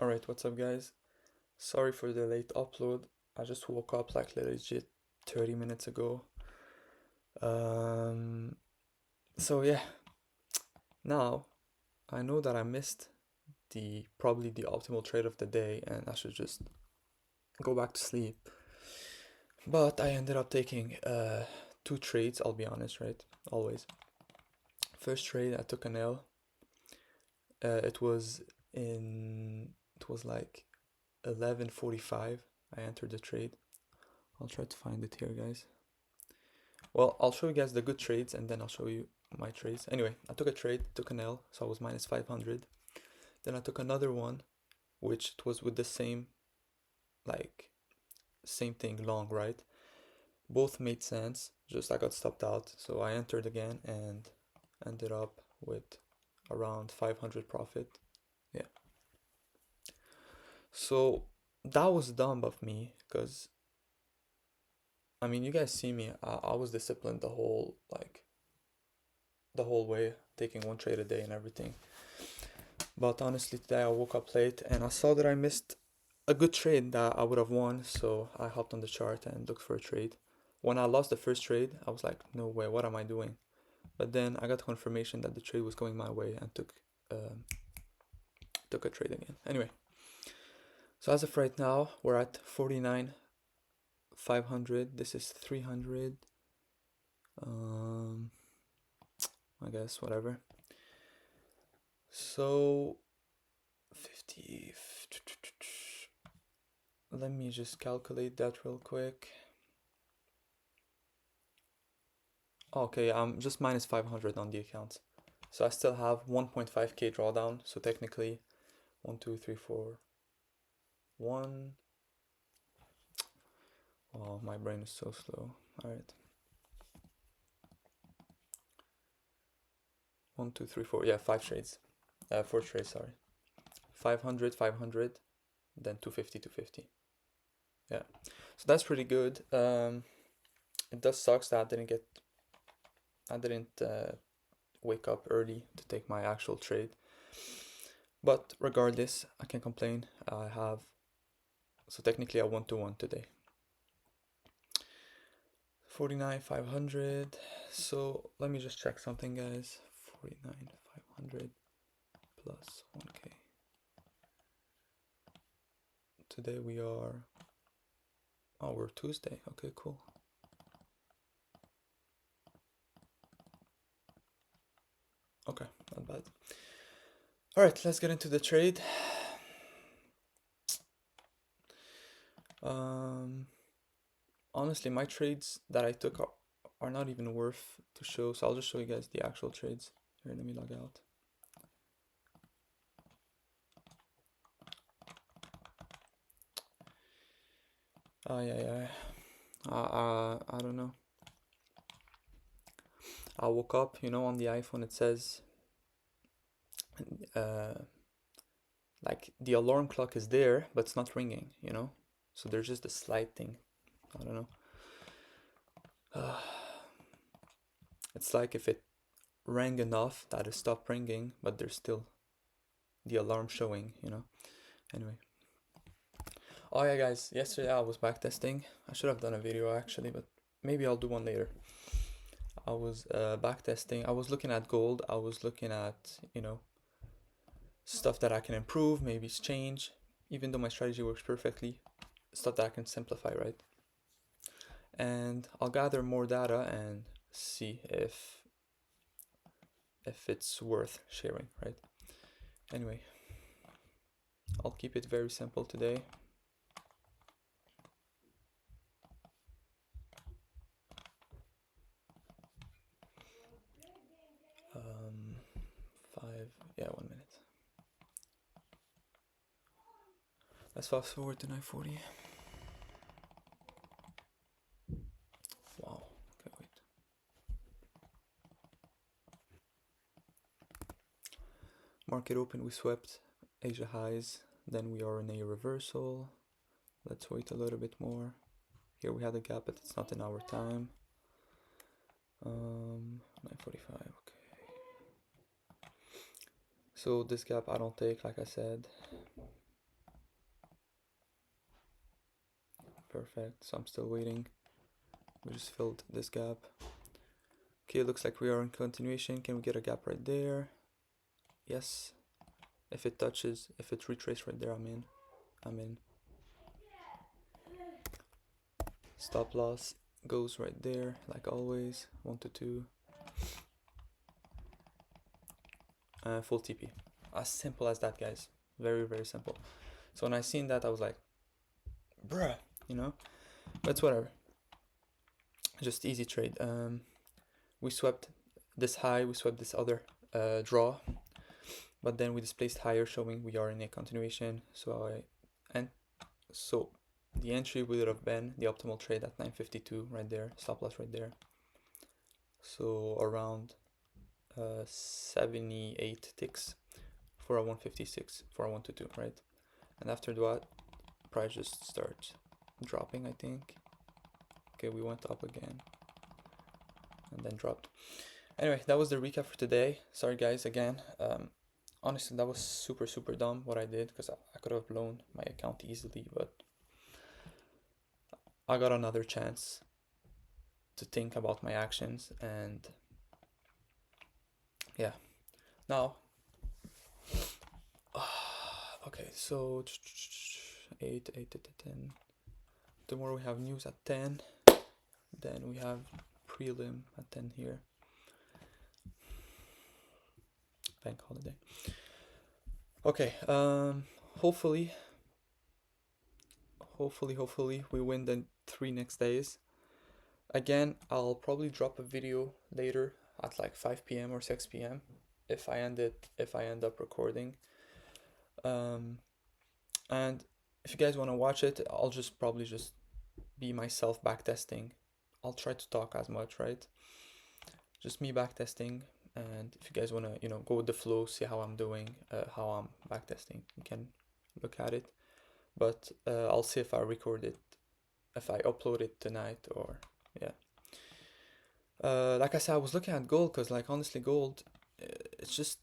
Alright, what's up, guys? Sorry for the late upload. I just woke up like legit 30 minutes ago. Um, so yeah, now I know that I missed the probably the optimal trade of the day and I should just go back to sleep. But I ended up taking two trades, I'll be honest, right? Always. First trade, I took an L. It was in it was like 11:45. I entered the trade. I'll try to find it here, guys. Well, I'll show you guys the good trades and then I'll show you my trades. Anyway, I took a trade, took an L, so I was minus 500. Then I took another one, which it was with the same, like, same thing, long, right? Both made sense, just I got stopped out. So I entered again and ended up with around 500 profit. Yeah. So that was dumb of me because, I mean, you guys see me, I was disciplined the whole way, taking one trade a day and everything. But honestly, today I woke up late and I saw that I missed a good trade that I would have won, so I hopped on the chart and looked for a trade. When I lost the first trade, I was like, no way, what am I doing? But then I got confirmation that the trade was going my way and um, took a trade again. Anyway, so as of right now, we're at 49,500. This is 300. Um, I guess whatever. So 50. Let me just calculate that real quick. Okay, I'm just minus 500 on the account. So I still have 1.5k drawdown. So technically, 1, 2, 3, 4, 1. Oh, my brain is so slow. All right. 1, 2, 3, 4. Yeah, 5 trades. 4 trades, sorry. 500, 500, then 250, 250. Yeah. So that's pretty good. It does sucks that I didn't wake up early to take my actual trade. But regardless, I can't complain. So technically I won to 1 today. 49,500. So let me just check something, guys. 49,500 plus 1k. Today we are, oh, we're Tuesday. Okay, cool. Okay, not bad. All right, let's get into the trade. Honestly, my trades that I took are not even worth to show, so I'll just show you guys the actual trades. Here, let me log out. Yeah. I don't know. I woke up, on the iPhone it says, like the alarm clock is there, but it's not ringing. So there's just a slight thing. I don't know. It's like if it rang enough that it stopped ringing, but there's still the alarm showing. Anyway. Oh yeah, guys, yesterday I was backtesting. I should have done a video actually, but maybe I'll do one later. I was backtesting. I was looking at gold. I was looking at, stuff that I can improve, maybe change, even though my strategy works perfectly, stuff that I can simplify, right? And I'll gather more data and see if it's worth sharing, right? Anyway, I'll keep it very simple today. Yeah, 1 minute. Let's fast forward to 9:40. Wow. Okay, wait. Market open, we swept Asia highs. Then we are in a reversal. Let's wait a little bit more. Here we had a gap, but it's not in our time. 9:45. Okay. So this gap I don't take, like I said. perfect. So I'm still waiting. We just filled this gap. Okay, looks like we are in continuation. Can we get a gap right there? Yes. If it touches, if it retraces right there, I'm in. I'm in. Stop loss goes right there, like always. 1 to 2. Full TP. As simple as that, guys. Very, very simple. So when I seen that, I was like, bruh, you know? But it's whatever. Just easy trade. We swept this high, we swept this other draw, but then we displaced higher, showing we are in a continuation. So the entry would have been the optimal trade at 952 right there, stop loss right there. So around 78 ticks for a 156 for a 1 to 2, right? And after that, price just starts dropping, I think. Okay, we went up again and then dropped. Anyway, that was the recap for today. Sorry guys again. Honestly, that was super dumb what I did, because I could have blown my account easily, but I got another chance to think about my actions, and yeah. Now, okay, so 8 to 10. Tomorrow we have news at 10. Then we have prelim at 10 here. Bank holiday. Okay, hopefully we win the 3 next days. Again, I'll probably drop a video later at like 5 p.m. or 6 p.m. if I end up recording. And if you guys want to watch it, I'll just probably just be myself backtesting. I'll try to talk as much, right? Just me backtesting. And if you guys want to, go with the flow, see how I'm doing, how I'm backtesting, you can look at it. But I'll see if I record it, if I upload it tonight, or yeah. Like I said, I was looking at gold, because like honestly, gold, it's just,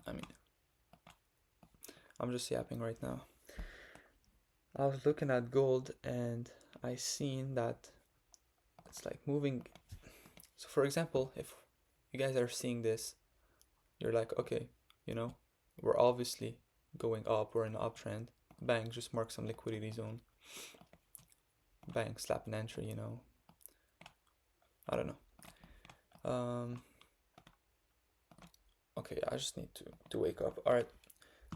I mean, I'm just yapping right now. I was looking at gold and I seen that it's like moving. So for example, if you guys are seeing this, you're like, okay, we're obviously going up, we're in an uptrend. Bang, just mark some liquidity zone. Bang, slap an entry, I don't know. Okay, I just need to wake up. All right,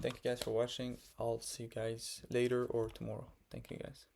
thank you guys for watching. I'll see you guys later or tomorrow. Thank you guys.